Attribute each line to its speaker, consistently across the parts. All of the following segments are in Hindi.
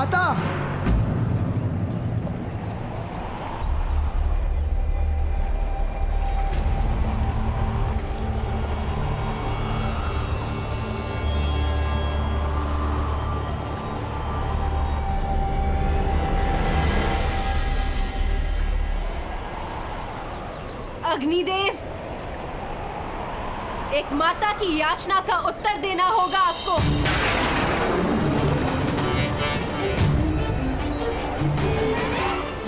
Speaker 1: माता,
Speaker 2: अग्निदेव, एक माता की याचना का उत्तर देना होगा आपको।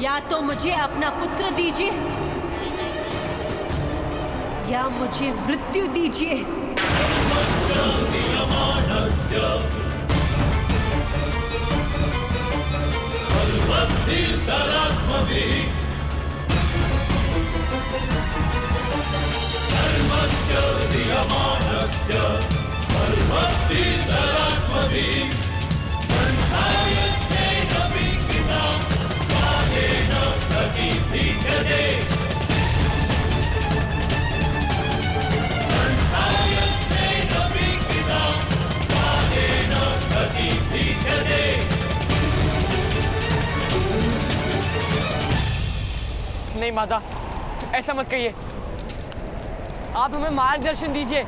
Speaker 2: या तो मुझे अपना पुत्र दीजिए या मुझे मृत्यु दीजिए।
Speaker 3: नहीं माता, ऐसा मत कहिए। आप हमें मार्गदर्शन दीजिए,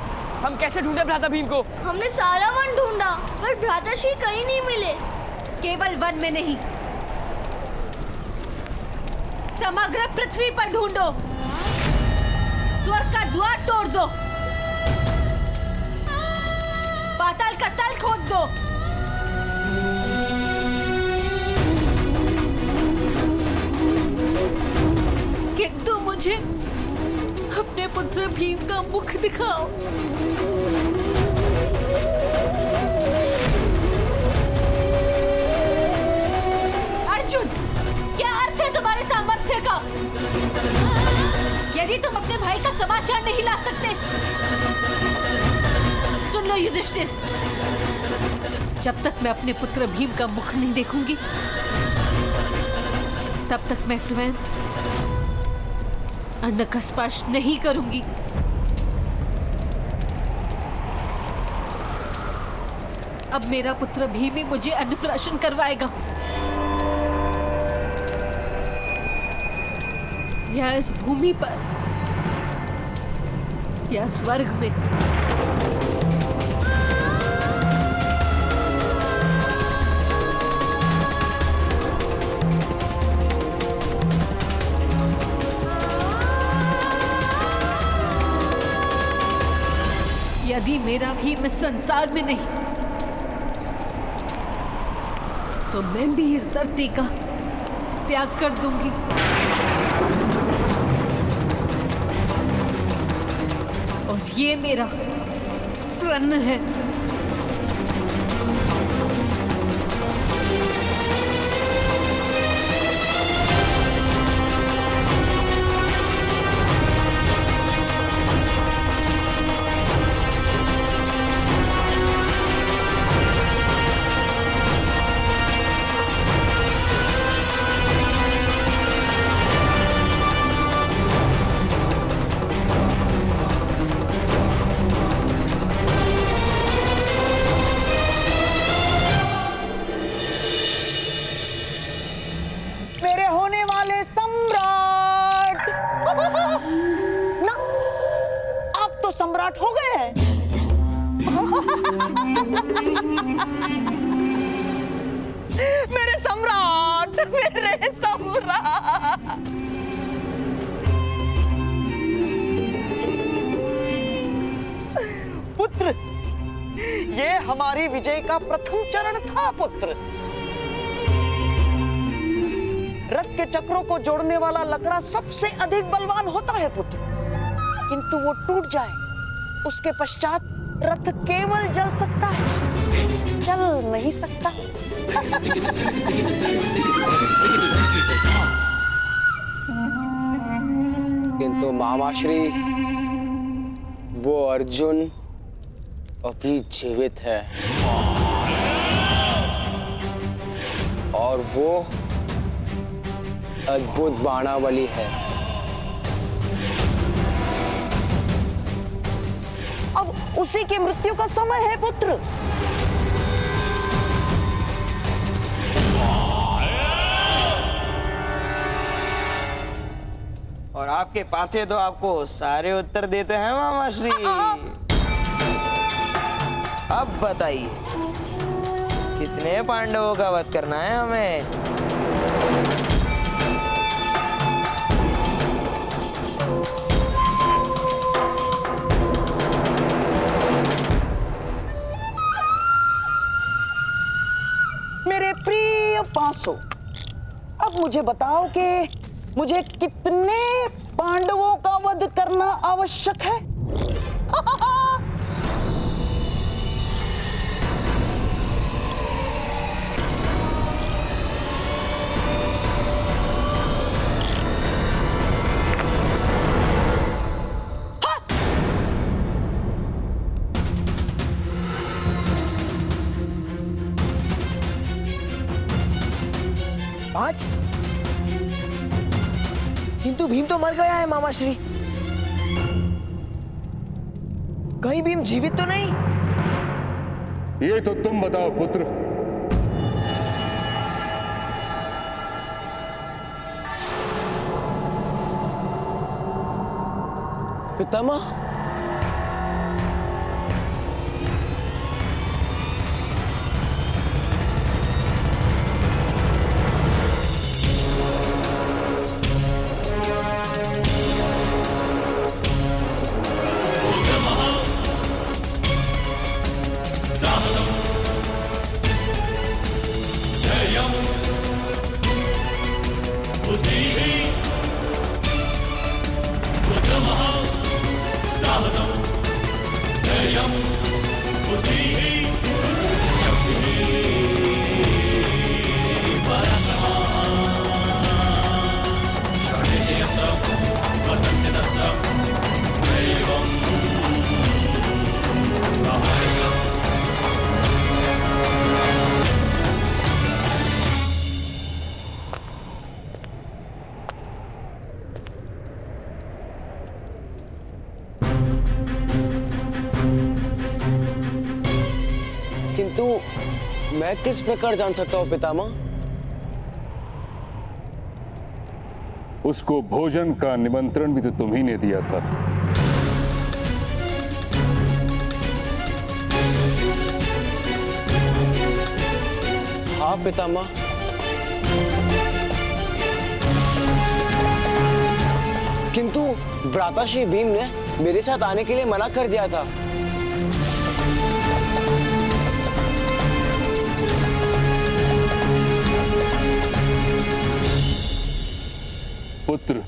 Speaker 3: हम कैसे ढूंढे भ्राता भीम को?
Speaker 4: हमने सारा वन ढूंढा पर भ्राताश्री कहीं नहीं मिले।
Speaker 2: केवल वन में नहीं, समग्र पृथ्वी पर ढूंढो। स्वर्ग का द्वार तोड़ दो, पाताल का तल खोद दो, किंतु मुझे अपने पुत्र भीम का मुख दिखाओ। अर्जुन, क्या अर्थ है तुम्हारे सामर्थ्य का? यदि तुम अपने भाई का समाचार नहीं ला सकते, सुन लो युधिष्ठिर, जब तक मैं अपने पुत्र भीम का मुख नहीं देखूंगी, तब तक मैं स्वयं अन्न का स्पर्श नहीं करूंगी। अब मेरा पुत्र भीम ही मुझे अन्नप्राशन करवाएगा, या इस भूमि पर या स्वर्ग में। यदि मेरा भीम इस संसार में नहीं, तो मैं भी इस धरती का त्याग कर दूंगी। और ये मेरा प्रण है।
Speaker 1: सम्राट हो गए हैं। मेरे सम्राट, मेरे सम्राट। पुत्र, ये हमारी विजय का प्रथम चरण था पुत्र। रथ के चक्रों को जोड़ने वाला लकड़ा सबसे अधिक बलवान होता है पुत्र, किंतु वो टूट जाए उसके पश्चात रथ केवल जल सकता है, चल नहीं सकता।
Speaker 5: किंतु मामाश्री, वो अर्जुन अभी जीवित है और वो अद्भुत बाणावली है।
Speaker 1: अब उसी की मृत्यु का समय है पुत्र।
Speaker 6: और आपके पास से तो आपको सारे उत्तर देते हैं मामा श्री। अब बताइए कितने पांडवों का वध करना है हमें?
Speaker 1: मेरे प्रिय 500, अब मुझे बताओ कि मुझे कितने पांडवों का वध करना आवश्यक है?
Speaker 6: पांच? किंतु भीम तो मर गया है मामा श्री। कहीं भीम जीवित तो नहीं?
Speaker 7: ये तो तुम बताओ पुत्र।
Speaker 5: पितामह, किंतु मैं किस प्रकार जान सकता हूँ पितामह?
Speaker 7: उसको भोजन का निमंत्रण भी तो तुम ही ने दिया था।
Speaker 5: हाँ पितामह, किंतु भ्राताश्री भीम ने मेरे साथ आने के लिए मना कर दिया था।
Speaker 7: पुत्र,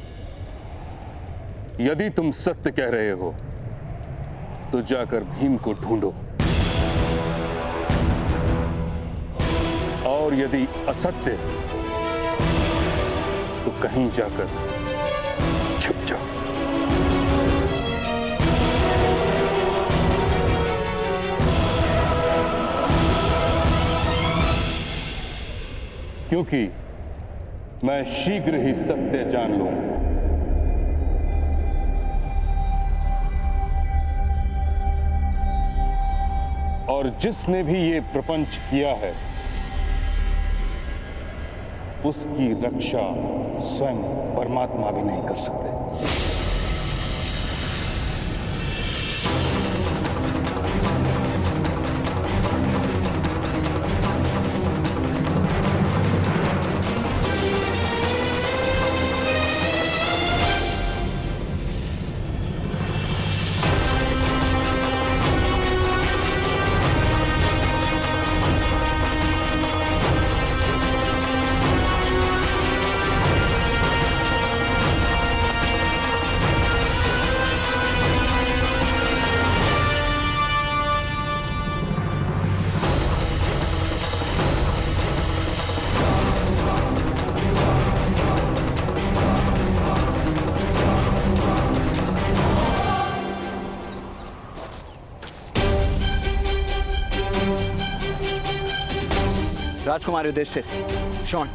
Speaker 7: यदि तुम सत्य कह रहे हो तो जाकर भीम को ढूंढो, और यदि असत्य तो कहीं जाकर छिप जाओ। क्योंकि मैं शीघ्र ही सत्य जान लूंगा। और जिसने भी ये प्रपंच किया है उसकी रक्षा स्वयं परमात्मा भी नहीं कर सकते।
Speaker 8: राजकुमार युधिष्ठिर, शॉन,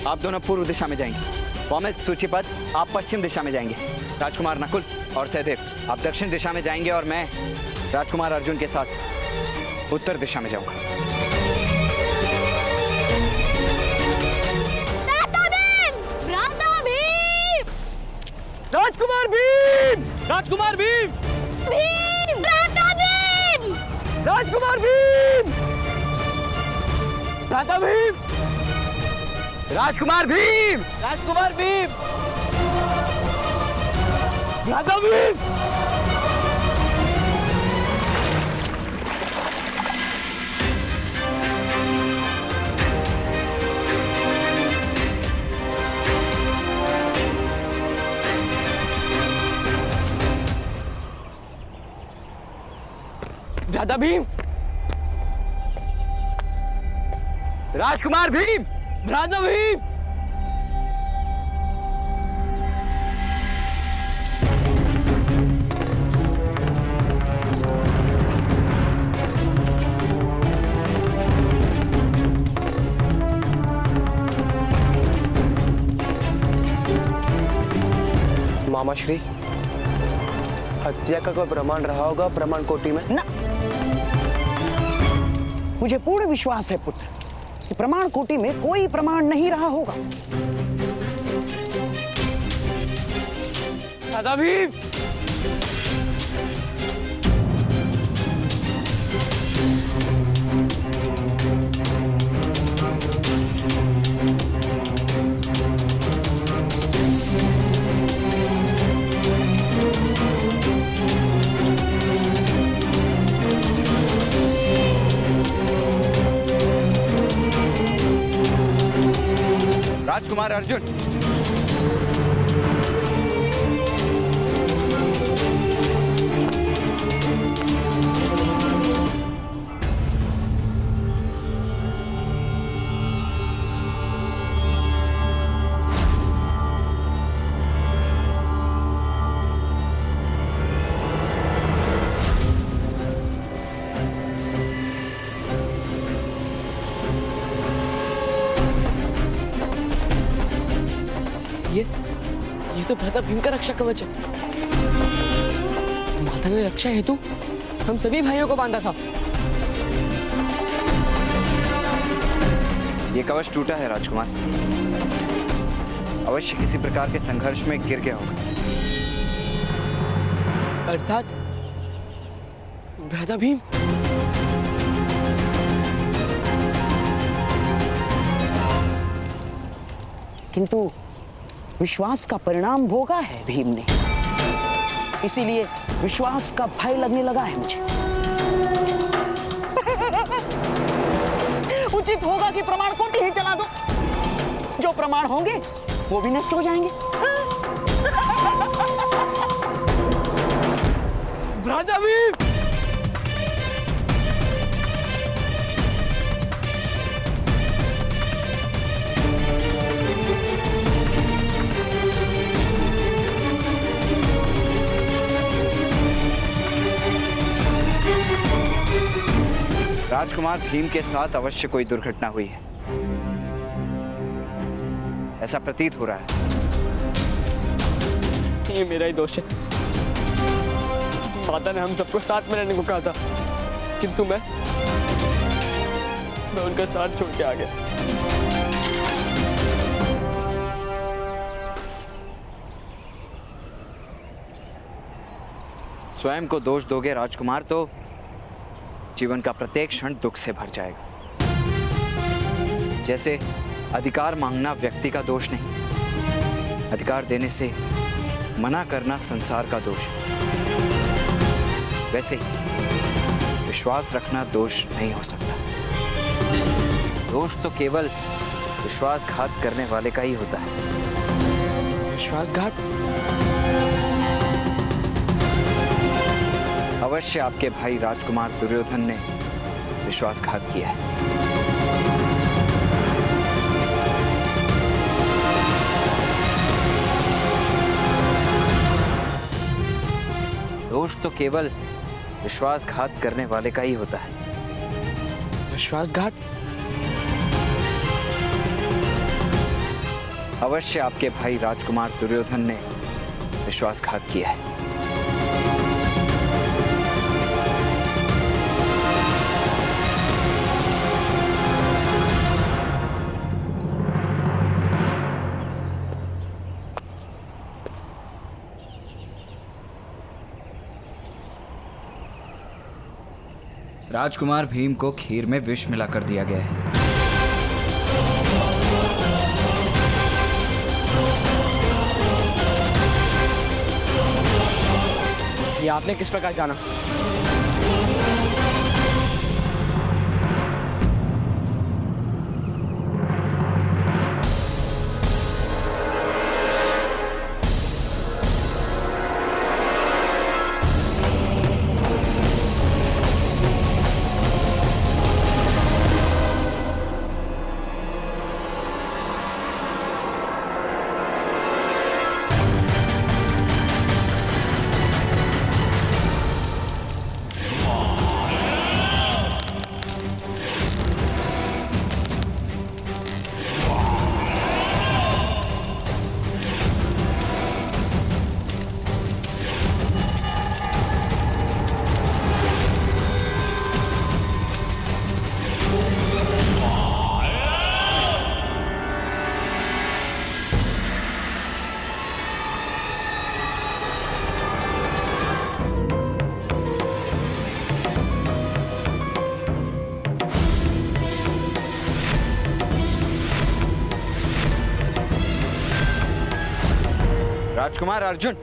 Speaker 8: आप दोनों पूर्व दिशा में जाएंगे। पौमिल, सूचीपद, आप पश्चिम दिशा में जाएंगे। राजकुमार नकुल और सहदेव, आप दक्षिण दिशा में जाएंगे और मैं राजकुमार अर्जुन के साथ उत्तर दिशा में जाऊंगा।
Speaker 3: राजकुमार भीम! राजकुमार भीम!
Speaker 4: भीम! भ्राता भीम!
Speaker 3: राजकुमार भीम! भ्राता भीम!
Speaker 8: राजकुमार भीम!
Speaker 3: राजकुमार भीम! भ्राता भीम! भ्राता भीम!
Speaker 8: राजकुमार भीम!
Speaker 3: भ्राता भीम!
Speaker 5: मामा श्री, हत्या का कोई प्रमाण रहा होगा प्रमाण कोटि में?
Speaker 1: ना, मुझे पूर्ण विश्वास है पुत्र कि प्रमाण कोटि में कोई प्रमाण नहीं रहा होगा।
Speaker 3: भ्राता भीम!
Speaker 8: राजकुमार अर्जुन,
Speaker 3: ये तो भ्राता भीम का रक्षा कवच है। माता ने रक्षा हेतु हम सभी भाइयों को बांधा था।
Speaker 8: ये कवच टूटा है राजकुमार। अवश्य किसी प्रकार के संघर्ष में गिर गया होगा।
Speaker 3: अर्थात भ्राता भीम
Speaker 1: किंतु विश्वास का परिणाम भोगा है भीम ने, इसीलिए विश्वास का भय लगने लगा है मुझे। उचित होगा कि प्रमाण कोटि ही चला दो। जो प्रमाण होंगे वो भी नष्ट हो जाएंगे।
Speaker 3: भ्राता भीम!
Speaker 8: राजकुमार भीम के साथ अवश्य कोई दुर्घटना हुई है, ऐसा प्रतीत हो रहा है।
Speaker 3: ये मेरा ही दोष है। माता ने हम सबको साथ में रहने को कहा था, किंतु मैं उनका साथ छोड़ के आ गया।
Speaker 8: स्वयं को दोष दोगे राजकुमार तो जीवन का प्रत्येक क्षण दुख से भर जाएगा। जैसे अधिकार मांगना व्यक्ति का दोष नहीं, अधिकार देने से मना करना संसार का दोष है, वैसे ही विश्वास रखना दोष नहीं हो सकता। दोष तो केवल विश्वासघात करने वाले का ही होता है।
Speaker 3: विश्वासघात?
Speaker 8: अवश्य आपके भाई राजकुमार दुर्योधन ने विश्वासघात किया है। दोष तो केवल विश्वासघात करने वाले का ही होता है।
Speaker 3: विश्वासघात?
Speaker 8: अवश्य आपके भाई राजकुमार दुर्योधन ने विश्वासघात किया है। राजकुमार भीम को खीर में विष मिलाकर दिया गया है।
Speaker 3: ये आपने किस प्रकार जाना?
Speaker 8: राजकुमार अर्जुन,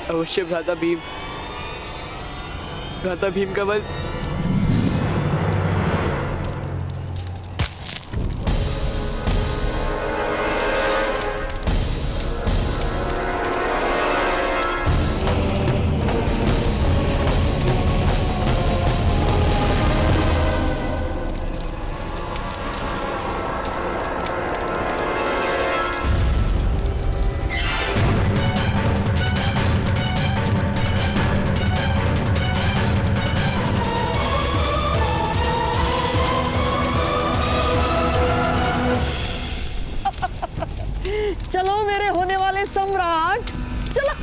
Speaker 3: अवश्य भ्राता भीम का वध।
Speaker 1: चलो मेरे होने वाले सम्राट, चलो।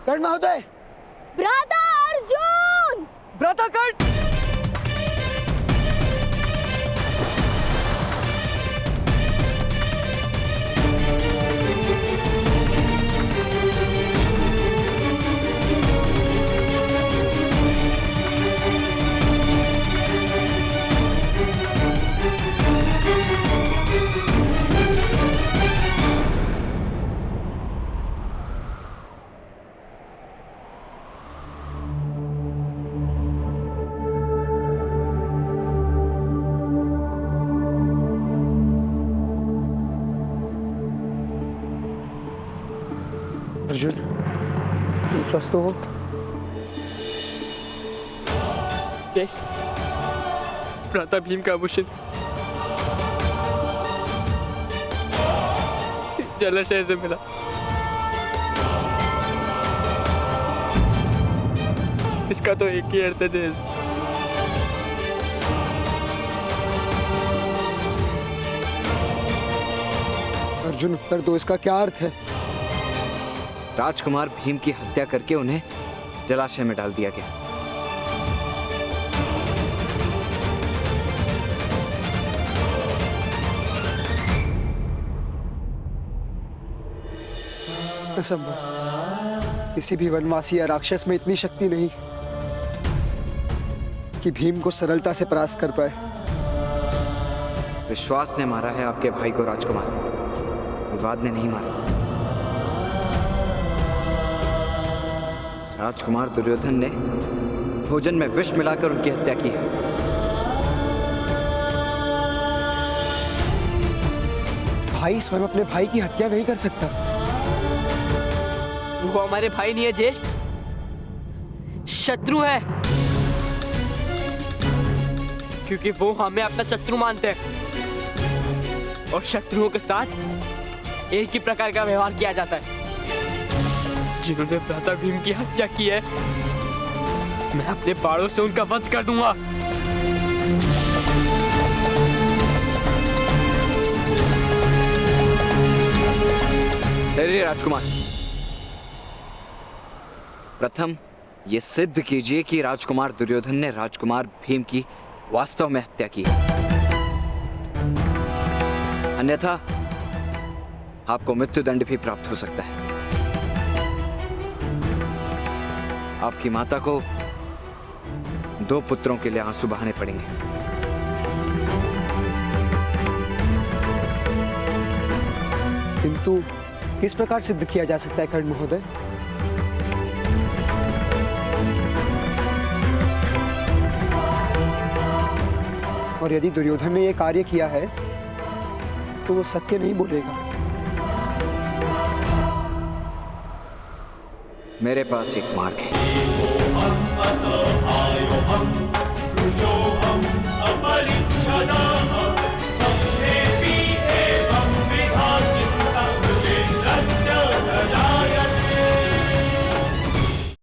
Speaker 5: कर्ण महोदय,
Speaker 4: भ्राता अर्जुन!
Speaker 3: भ्राता कर्ण!
Speaker 5: अर्जुन, तुम स्वस्थ हो?
Speaker 3: यस, भ्राता भीम का आभूषण जलाशय से मिला। इसका तो एक ही अर्थ है,
Speaker 5: अर्जुन, उत्तर दो, इसका क्या अर्थ है?
Speaker 8: राजकुमार भीम की हत्या करके उन्हें जलाशय में डाल दिया गया।
Speaker 5: असंभव। किसी भी वनवासी या राक्षस में इतनी शक्ति नहीं कि भीम को सरलता से परास्त कर पाए।
Speaker 8: विश्वास ने मारा है आपके भाई को राजकुमार, विवाद ने नहीं मारा। राजकुमार दुर्योधन ने भोजन में विष मिलाकर उनकी हत्या की है।
Speaker 5: भाई स्वयं अपने भाई की हत्या नहीं कर सकता।
Speaker 3: वो हमारे भाई नहीं है ज्येष्ठ, शत्रु है, क्योंकि वो हमें अपना शत्रु मानते हैं और शत्रुओं के साथ एक ही प्रकार का व्यवहार किया जाता है। जिन्होंने भ्राता भीम की हत्या की है, मैं अपने बाणों से उनका वध कर दूंगा।
Speaker 8: धैर्य राजकुमार, प्रथम ये सिद्ध कीजिए कि राजकुमार दुर्योधन ने राजकुमार भीम की वास्तव में हत्या की है, अन्यथा आपको मृत्युदंड भी प्राप्त हो सकता है। आपकी माता को 2 पुत्रों के लिए आंसू बहाने पड़ेंगे।
Speaker 5: किंतु किस प्रकार सिद्ध किया जा सकता है कर्ण महोदय? और यदि दुर्योधन ने यह कार्य किया है तो वो सत्य नहीं बोलेगा।
Speaker 8: मेरे पास एक मार्ग है।